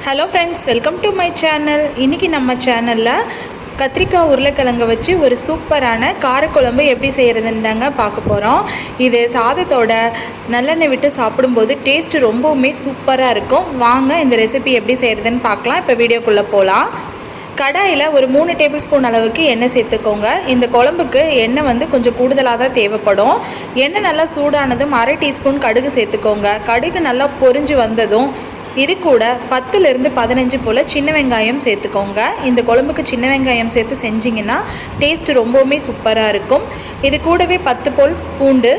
Hello friends, welcome to my channel. இன்றைக்கி நம்ம சேனலில் கத்திரிக்காய் உருளைக்கிழங்கு வச்சு ஒரு சூப்பரான காரக்குழம்பு எப்படி செய்கிறதுன்னு தாங்க பார்க்க போகிறோம். இது சாதத்தோட நல்லெண்ணெய் விட்டு சாப்பிடும்போது டேஸ்ட்டு ரொம்பவுமே சூப்பராக இருக்கும். வாங்க இந்த ரெசிபி எப்படி செய்கிறதுன்னு பார்க்கலாம். இப்போ வீடியோக்குள்ளே போகலாம். கடாயில் ஒரு 3 டேபிள் ஸ்பூன் அளவுக்கு எண்ணெய் சேர்த்துக்கோங்க. இந்த குழம்புக்கு எண்ணெய் கொஞ்சம் கூடுதலாக தான் தேவைப்படும். எண்ணெய் நல்லா சூடானதும் 1/2 டீஸ்பூன் கடுகு சேர்த்துக்கோங்க. கடுகு நல்லா பொரிஞ்சு வந்ததும் இது கூட 10லிருந்து 15 போல் சின்ன வெங்காயம் சேர்த்துக்கோங்க. இந்த குழம்புக்கு சின்ன வெங்காயம் சேர்த்து செஞ்சிங்கன்னா டேஸ்ட்டு ரொம்பவுமே சூப்பராக இருக்கும். இது கூடவே 10 போல் பூண்டு,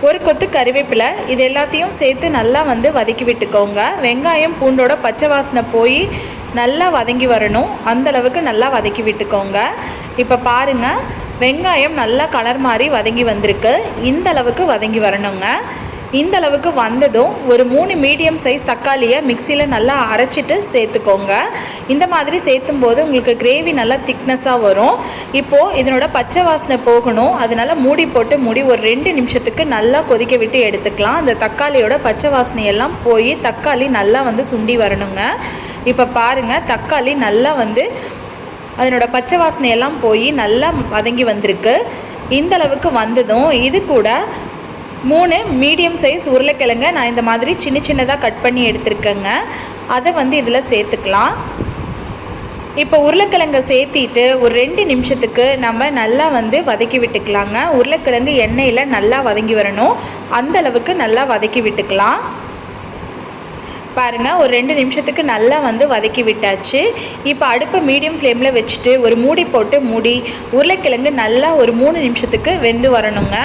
ஒரு கொத்து கறிவேப்பிலை, இது எல்லாத்தையும் சேர்த்து நல்லா வதக்கி விட்டுக்கோங்க. வெங்காயம் பூண்டோட பச்சை வாசனை போய் நல்லா வதங்கி வரணும். அந்தளவுக்கு நல்லா வதக்கி விட்டுக்கோங்க. இப்போ பாருங்கள், வெங்காயம் நல்லா கலர் மாதிரி வதங்கி வந்திருக்கு. இந்த அளவுக்கு வதங்கி வரணுங்க. இந்த அளவுக்கு வந்ததும் ஒரு 3 மீடியம் சைஸ் தக்காளியை மிக்சியில் நல்லா அரைச்சிட்டு சேர்த்துக்கோங்க. இந்த மாதிரி சேர்த்தும் போது உங்களுக்கு கிரேவி நல்லா திக்னஸாக வரும். இப்போது இதனோட பச்சை வாசனை போகணும். அதனால் மூடி ஒரு 2 நிமிஷத்துக்கு நல்லா கொதிக்க விட்டு எடுத்துக்கலாம். அந்த தக்காளியோட பச்சை வாசனையெல்லாம் போய் தக்காளி நல்லா சுண்டி வரணுங்க. இப்போ பாருங்கள், தக்காளி நல்லா அதனோட பச்சை வாசனையெல்லாம் போய் நல்லா வதங்கி வந்திருக்கு. இந்த அளவுக்கு வந்ததும் இது கூட 3 மீடியம் சைஸ் உருளைக்கிழங்க நான் இந்த மாதிரி சின்னதாக கட் பண்ணி எடுத்துருக்கேங்க. அதை இதில் சேர்த்துக்கலாம். இப்போ உருளைக்கிழங்கை சேர்த்திட்டு ஒரு 2 நிமிஷத்துக்கு நம்ம நல்லா வதக்கி விட்டுக்கலாங்க. உருளைக்கிழங்கு எண்ணெயில் நல்லா வதங்கி வரணும். அந்த அளவுக்கு நல்லா வதக்கி விட்டுக்கலாம். பாருங்கள், ஒரு 2 நிமிஷத்துக்கு நல்லா வதக்கி விட்டாச்சு. இப்போ அடுப்பை மீடியம் ஃப்ளேமில் வச்சுட்டு ஒரு மூடி உருளைக்கிழங்கு நல்லா ஒரு 3 நிமிஷத்துக்கு வெந்து வரணுங்க.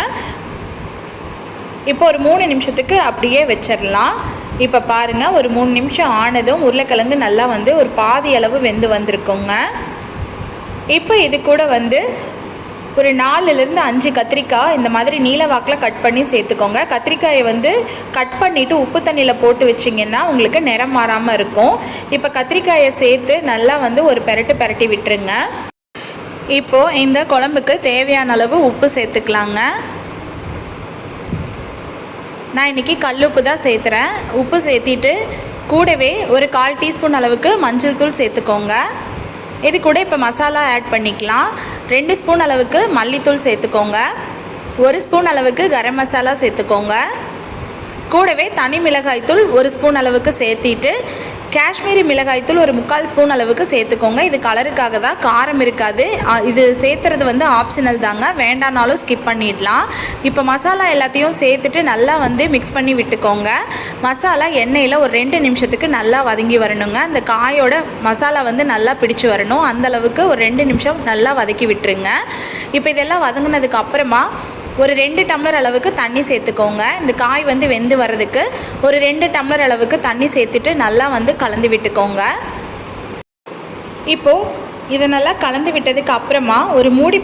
இப்போ ஒரு 3 நிமிஷத்துக்கு அப்படியே வச்சிடலாம். இப்போ பாருங்கள், ஒரு 3 நிமிஷம் ஆனதும் உருளைக்கிழங்கு நல்லா ஒரு பாதி அளவு வெந்து வந்திருக்குங்க. இப்போ இது கூட ஒரு 4லிருந்து 5 கத்திரிக்காய் இந்த மாதிரி நீல வாக்கில் கட் பண்ணி சேர்த்துக்கோங்க. கத்திரிக்காயை கட் பண்ணிவிட்டு உப்பு தண்ணியில் போட்டு வச்சிங்கன்னா உங்களுக்கு நிறம் மாறாமல் இருக்கும். இப்போ கத்திரிக்காயை சேர்த்து நல்லா ஒரு பெரட்டி விட்டுருங்க. இப்போது இந்த குழம்புக்கு தேவையான அளவு உப்பு சேர்த்துக்கலாங்க. நான் இன்றைக்கி கல்லுப்பு தான் சேர்த்துறேன். உப்பு சேர்த்திட்டு கூடவே ஒரு 1/4 டீஸ்பூன் அளவுக்கு மஞ்சள் தூள் சேர்த்துக்கோங்க. இது கூட இப்போ மசாலா ஆட் பண்ணிக்கலாம். 2 ஸ்பூன் அளவுக்கு மல்லித்தூள் சேர்த்துக்கோங்க. 1 ஸ்பூன் அளவுக்கு கரம் மசாலா சேர்த்துக்கோங்க. கூடவே தனி மிளகாய்த்தூள் 1 ஸ்பூன் அளவுக்கு சேர்த்திட்டு காஷ்மீரி மிளகாய்த்தூள் ஒரு 3/4 ஸ்பூன் அளவுக்கு சேர்த்துக்கோங்க. இது கலருக்காக தான், காரம் இருக்காது. இது சேர்த்துறது ஆப்ஷனல் தாங்க, வேண்டானாலும் ஸ்கிப் பண்ணிடலாம். இப்போ மசாலா எல்லாத்தையும் சேர்த்துட்டு நல்லா மிக்ஸ் பண்ணி விட்டுக்கோங்க. மசாலா எண்ணெயில் ஒரு 2 நிமிஷத்துக்கு நல்லா வதங்கி வரணுங்க. அந்த காயோட மசாலா நல்லா பிடிச்சி வரணும். அந்தளவுக்கு ஒரு 2 நிமிஷம் நல்லா வதக்கி விட்டுருங்க. இப்போ இதெல்லாம் வதங்கினதுக்கு அப்புறமா ஒரு 2 டம்ளர் அளவுக்கு தண்ணி சேர்த்துக்கோங்க. இந்த காய் வெந்து வர்றதுக்கு ஒரு 2 டம்ளர் அளவுக்கு தண்ணி சேர்த்துட்டு நல்லா கலந்து விட்டுக்கோங்க. இப்போது இதை நல்லா கலந்து விட்டதுக்கு அப்புறமா ஒரு மூடி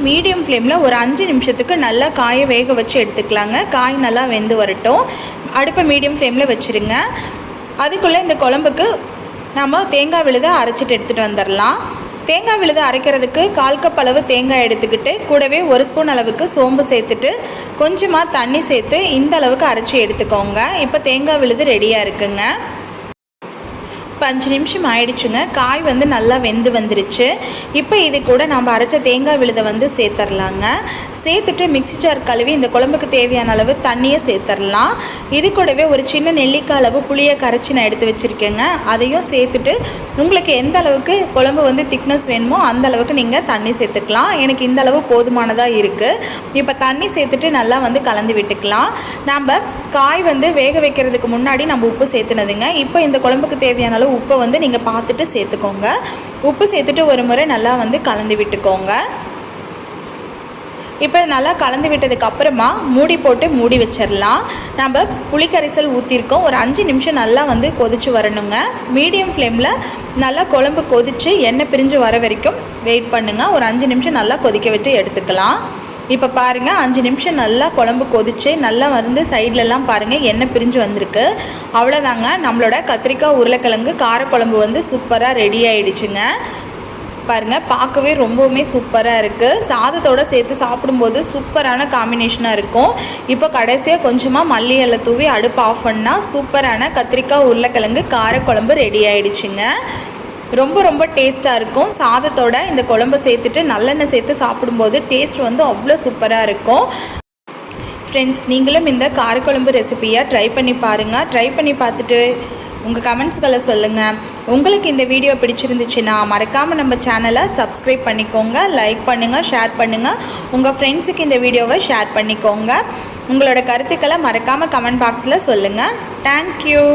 மீடியம் ஃப்ளேமில் ஒரு 5 நிமிஷத்துக்கு நல்லா காயை வேக வச்சு எடுத்துக்கலாங்க. காய் நல்லா வெந்து வரட்டும். அடுப்பை மீடியம் ஃப்ளேமில் வச்சுருங்க. அதுக்குள்ளே இந்த குழம்புக்கு நம்ம தேங்காய் விழுதை அரைச்சிட்டு எடுத்துகிட்டு வந்துடலாம். தேங்காய் விழுது அரைக்கிறதுக்கு 1/4 கப் அளவு தேங்காய் எடுத்துக்கிட்டு கூடவே 1 ஸ்பூன் அளவுக்கு சோம்பு சேர்த்துட்டு கொஞ்சமாக தண்ணி சேர்த்து இந்த அளவுக்கு அரைச்சி எடுத்துக்கோங்க. இப்போ தேங்காய் விழுது ரெடியாக இருக்குங்க. இப்போ 5 நிமிஷம் ஆயிடுச்சுங்க. காய் நல்லா வெந்து வந்துருச்சு. இப்போ இது கூட நம்ம அரைச்ச தேங்காய் விழுதை சேர்த்துடலாங்க. சேர்த்துட்டு மிக்ஸி ஜார் கழுவி இந்த குழம்புக்கு தேவையான அளவு தண்ணியை சேர்த்துடலாம். இது கூடவே ஒரு சின்ன நெல்லிக்காய் அளவு புளியை கரைச்சி நான் எடுத்து வச்சுருக்கேங்க. அதையும் சேர்த்துட்டு உங்களுக்கு எந்த அளவுக்கு குழம்பு திக்னஸ் வேணுமோ அந்த அளவுக்கு நீங்கள் தண்ணி சேர்த்துக்கலாம். எனக்கு இந்த அளவு போதுமானதாக இருக்குது. இப்போ தண்ணி சேர்த்துட்டு நல்லா கலந்து விட்டுக்கலாம். நம்ம காய் வேக வைக்கிறதுக்கு முன்னாடி நம்ம உப்பு சேர்த்துனதுங்க. இப்போ இந்த குழம்புக்கு தேவையான அளவு உப்பை நீங்கள் பார்த்துட்டு சேர்த்துக்கோங்க. உப்பு சேர்த்துட்டு ஒரு முறை நல்லா கலந்து விட்டுக்கோங்க. இப்போ நல்லா கலந்து விட்டதுக்கு அப்புறமா மூடி வச்சிடலாம். நம்ம புளிக்கரைசல் ஊற்றிருக்கோம். ஒரு 5 நிமிஷம் நல்லா கொதிச்சு வரணுங்க. மீடியம் ஃப்ளேமில் நல்லா குழம்பு கொதித்து எண்ணெய் பிரிஞ்சு வர வரைக்கும் வெயிட் பண்ணுங்கள். ஒரு 5 நிமிஷம் நல்லா கொதிக்க விட்டு எடுத்துக்கலாம். இப்போ பாருங்கள், 5 நிமிஷம் நல்லா குழம்பு கொதிச்சு நல்லா சைட்லலாம் பாருங்கள் எண்ணெய் பிரிஞ்சு வந்திருக்கு. அவ்வளோதாங்க, நம்மளோட கத்திரிக்காய் உருளைக்கிழங்கு காரக்குழம்பு சூப்பராக ரெடி ஆகிடுச்சுங்க. பாருங்கள், பார்க்கவே ரொம்பவுமே சூப்பராக இருக்குது. சாதத்தோடு சேர்த்து சாப்பிடும்போது சூப்பரான காம்பினேஷனாக இருக்கும். இப்போ கடைசியாக கொஞ்சமாக மல்லி இலை தூவி அடுப்பு ஆஃப் பண்ணால் சூப்பரான கத்திரிக்காய் உருளைக்கிழங்கு காரக்குழம்பு ரெடி ஆகிடுச்சுங்க. ரொம்ப ரொம்ப டேஸ்ட்டாக இருக்கும். சாதத்தோட இந்த குழம்பு சேர்த்துட்டு நல்லெண்ணெய் சேர்த்து சாப்பிடும்போது டேஸ்ட் வந்து அவ்வளோ சூப்பராக இருக்கும். ஃப்ரெண்ட்ஸ், நீங்களும் இந்த காரக்குழம்பு ரெசிபியை ட்ரை பண்ணி பாருங்கள். ட்ரை பண்ணி பார்த்துட்டு உங்கள் கமெண்ட்ஸ்களை சொல்லுங்கள். உங்களுக்கு இந்த வீடியோ பிடிச்சிருந்துச்சுன்னா மறக்காமல் நம்ம சேனலை சப்ஸ்கிரைப் பண்ணிக்கோங்க, லைக் பண்ணுங்கள், ஷேர் பண்ணுங்கள். உங்கள் ஃப்ரெண்ட்ஸுக்கு இந்த வீடியோவை ஷேர் பண்ணிக்கோங்க. உங்களோட கருத்துக்களை மறக்காமல் கமெண்ட் பாக்ஸில் சொல்லுங்கள். தேங்க்யூ.